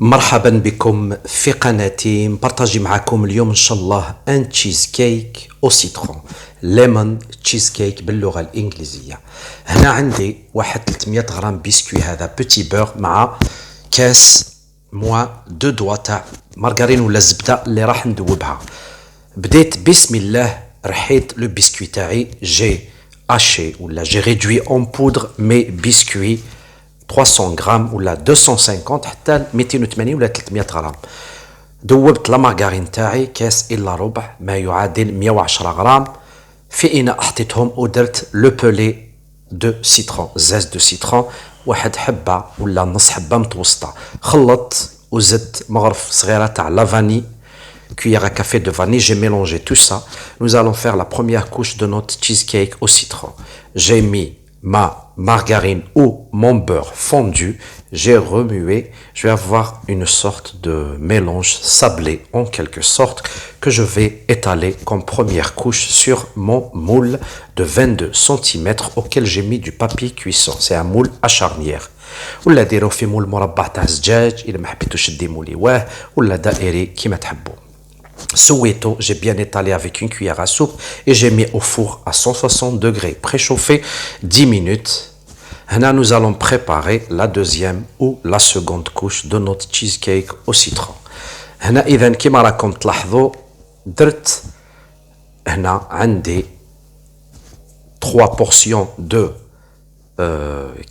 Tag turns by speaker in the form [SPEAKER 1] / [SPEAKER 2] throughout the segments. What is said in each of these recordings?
[SPEAKER 1] مرحبا بكم في قناتي. نبارطاجي معكم اليوم ان شاء الله ان تشيز كيك او سيترون ليمون تشيز كيك باللغه الانجليزيه. هنا عندي واحد 300 غرام بسكوي، هذا بوتي بور مع كاس موا دو دوا تاع مارغرين ولا زبده اللي راح ندوبها. بديت بسم الله، رحيت لو بسكوي تاعي، جي هاشي ولا جي ريدوي اون بودر مي بسكوي 300 غرام ولا 250 حتى 280 ولا 300 غرام. دوبت لا مارغرين تاعي كاس الا ربع ما يعادل 110 غرام. في اناء حطيتهم ودرت لو بولي دو سيترون، زاز دو سيترون، واحد حبه ولا نص حبه متوسطه. خلطت وزدت مغرف صغيره تاع لا فاني، cuillère à café de vanille. J'ai mélangé tout ça. Nous allons faire la première couche de notre cheesecake au citron. J'ai mis ma margarine ou mon beurre fondu. J'ai remué. Je vais avoir une sorte de mélange sablé en quelque sorte que je vais étaler comme première couche sur mon moule de 22 cm auquel j'ai mis du papier cuisson. C'est un moule à charnière. ولا ديروا في مول مربع تاع زجاج إذا ما حبيتوش ديروا لي واه، ولا دائري كيما تحبوا. Souhaito, j'ai bien étalé avec une cuillère à soupe et j'ai mis au four à 160 degrés préchauffé 10 minutes. Là, nous allons préparer la deuxième ou la seconde couche de notre cheesecake au citron. هنا إذا كما راكم تلاحظوا درت هنا عندي 3 portions de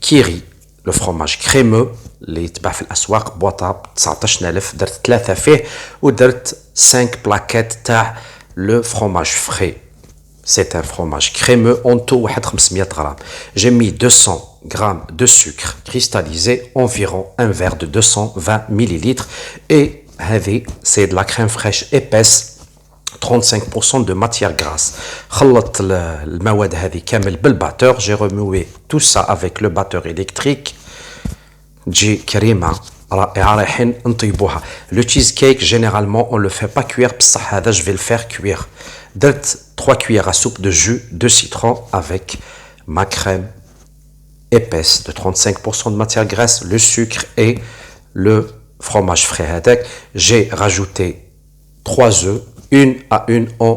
[SPEAKER 1] كيري، لو فرomage crémeux اللي يتباع في الاسواق بواطه 19000. درت 3 فيه ودرت 5 بلاكيت تاع لو فرomage frais. C'est un fromage crémeux en tout واحد 500 غرام. J'ai mis 200 grammes de sucre cristallisé, environ un verre de 220 millilitres. Et هذه c'est de la crème fraîche épaisse 35% de matière grasse. خلطت المواد هذه كامل بالباتور. J'ai remué tout ça avec le batteur électrique. تجي كريمه رائعه رايحين نطيبوها. لو تشيز كيك généralement on le fait pas cuire، بصح هذا je vais le faire cuire. درت 3 cuillères à soupe de jus de citron avec ma crème épaisse de 35% de matière grasse, le sucre et le fromage frais هذاك. J'ai rajouté 3 œufs une à une en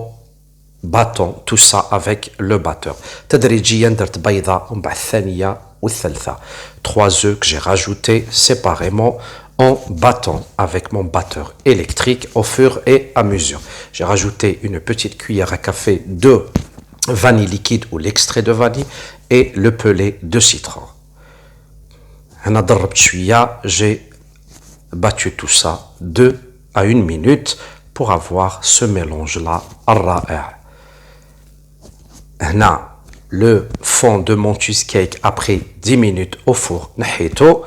[SPEAKER 1] battant tout ça avec le batteur. تدريجيا درت بيضه ومن بعد الثانيه والثالثه. 3 œufs que j'ai rajoutés séparément en battant avec mon batteur électrique au fur et à mesure. J'ai rajouté une petite cuillère à café de vanille liquide ou l'extrait de vanille et le pelé de citron. هنا ضربت شويه. J'ai battu tout ça 2 à 1 minute pour avoir ce mélange là الرائع. هنا le fond de mon cheesecake après 10 minutes au four نحيته.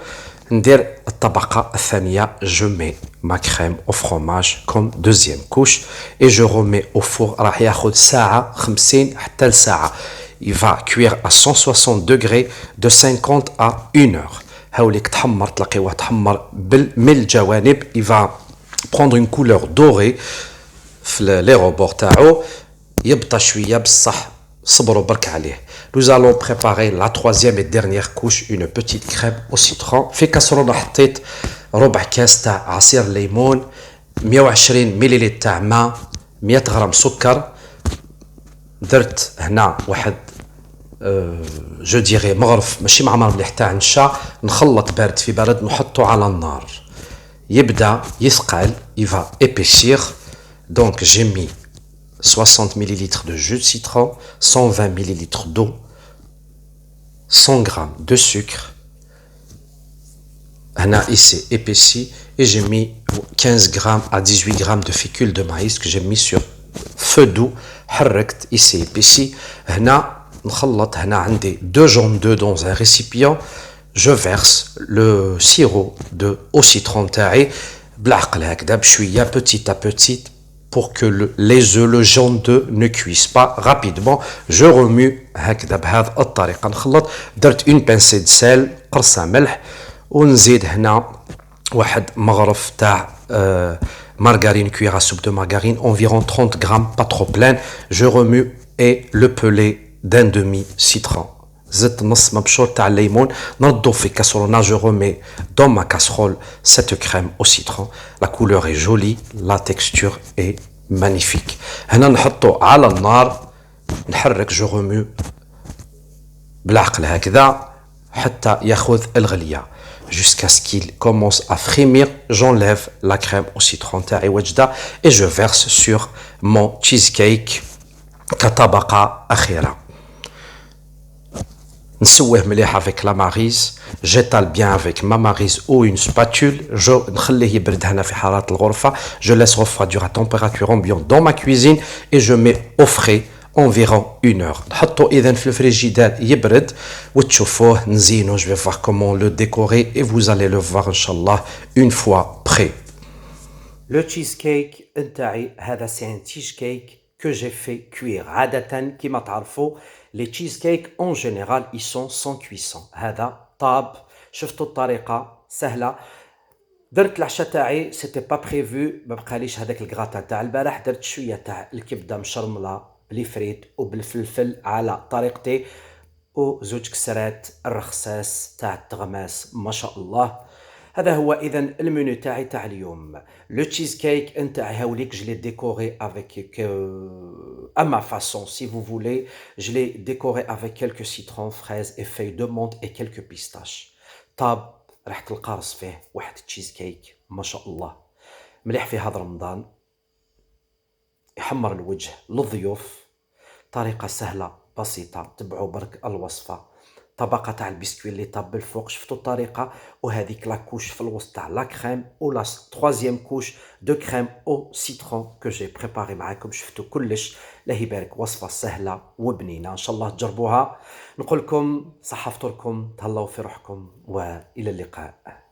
[SPEAKER 1] ندير الطبقة الثانية. Je mets ma crème au fromage comme deuxième couche et je remets au four. راح ياخذ ساعة 50 حتى لساعة. Il va cuire à 160 degrés de 50 à 1 heure. هاوليك تحمر، تلاقيوه تحمر من الجوانب. Il va prendre une couleur dorée في les rebords تاعو. يبطى شوية بصح صبروا برك عليه. Nous allons préparer la troisième et dernière couche, une petite crème au citron. في كاسرونه حطيت ربع كاس تاع عصير ليمون، 120 مليلتر تاع ماء، 100 غرام سكر. درت هنا واحد جو ديري مغرف ماشي معمر مليح تاع نشا، نخلط بارد في بارد نحطه على النار يبدا يثقل. Il va épaissir. Donc j'ai mis 60 ml de jus de citron, 120 ml d'eau, 100 g de sucre. Hana ici épaissi et j'ai mis 15 g à 18 g de fécule de maïs que j'ai mis sur feu doux. حركت ici épaissi. هنا نخلط. هنا عندي 2 jaunes d'œufs dans un récipient. Je verse le sirop de au citron تاعي بالعقل هكذا بشويه petit à petit pour que les œufs, le jaune d'œuf ne cuise pas rapidement. Je remue هكذا بهذه الطريقة. نخلط. درت une pincée de sel، قرصة ملح، ونزيد هنا واحد مغرف تاع margarine, cuillère à soupe de margarine, environ 30 grammes, pas trop pleine. Je remue et le pelé d'un demi citron. زدت نص مبشور تاع الليمون نردو في كاسرونه. جو رومي دون ما كاسرول cette crème au citron. La couleur est jolie, la texture est magnifique. هنا نحطو على النار نحرك. جو رومو بالعقل هكذا حتى ياخذ الغليه. Jusqu'à ce qu'il commence à frémir, j'enlève la crème au citron تاعي وجدة et je verse sur mon cheesecake كطبقة أخيرة. نسويه مليح avec la maryse. j'étale bien avec ma maryse ou une spatule. نخليه يبرد هنا في حرارة الغرفة. je laisse refroidir à température ambiante dans ma cuisine et je mets au frais environ 1 heure. نحطو إذن في الفريجيدار يبرد وتشوفوه نزينو. je vais voir comment le décorer et vous allez le voir Inch'Allah une fois prêt. Le cheesecake نتاعي هذا c'est un cheesecake que j'ai fait cuire. عادة كما تعرفوا les cheesecakes en général ils sont sans cuisson. هذا طاب. شفتوا الطريقة سهلة. درت العشاء تاعي سيتي با بريفو. ما بقاليش هذاك الكراتا تاع البارح. درت شوية تاع الكبدة مشرملة بالفريت وبالفلفل على طريقتي وزوج كسرات الرخصاص تاع التغماس ما شاء الله. هذا هو اذن المنيو تاعي تاع اليوم. لو تشيز كيك نتاعي هاوليك je l'ai décoré avec à ma façon si vous voulez. je l'ai décoré avec quelques citrons, fraises et feuilles de menthe et quelques pistaches. طاب راح تلقارص فيه واحد تشيز كيك ما شاء الله مليح في هذا رمضان. يحمر الوجه للضيوف. طريقة سهلة بسيطة. تبعوا برك الوصفة. طبقة تاع البسكوي اللي طاب بالفوق شفتوا الطريقة وهذيك لاكوش في الوسط تاع لا كريم و لا تروازيام كوش دو كريم او سيترون كو جي بريباري معاكم. شفتوا كلش الله يبارك. وصفة سهلة وبنينة ان شاء الله تجربوها. نقول لكم صحة فطوركم تهلاو في روحكم والى اللقاء.